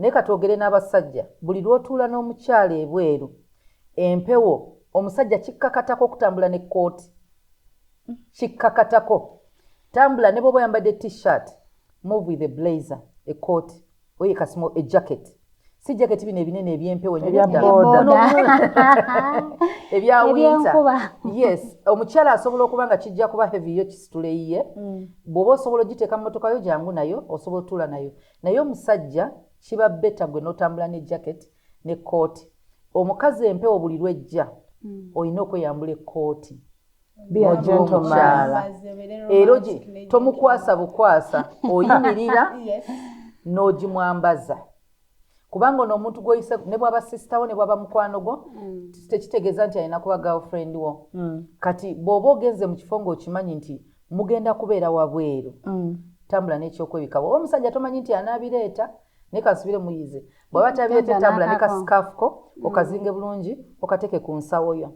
naye katwogere n'abasajja buli lw'otuula n'omukyala ebweru empewo omusajja kikkakatako okutambula ne kkooti kikkakatako tambula ne bw'oba oyambadde t-shirt move with a blazer ekkooti oye kasimo ejacket si jacket bino ebinene ebyempewo ebya winter yes omukyala asobola okuba nga kijja kuba heavy yo kisitula eyiye bw'oba osobola ogiteeka mu motoka yo jangu nayo osobola otuula nayo naye omusajja kiba beta gwe n'otambula ne jacket ne kkooti omukazi empewo buli lwejja olina okweyambula ekkooti omukyala era tomukwasa bukwasa oyimirira n'ogimwambaza kubanga n'omuntu gw'oyise ne bw'aba sisitawo ne bw'aba mukwano gwo tekitegeeza nti alina kuba girlfriend wo kati bw'oba ogenze mu kifo ng'okimanyi nti mugenda kubeera wabweru tambula n'ekyokwebika bw'oba omusajja tomanyi nti anaabireeta naye kasubire muyize bw'aba tabireeta tambula ne kasikaafuko okazinge bulungi okateeke ku nsawo yo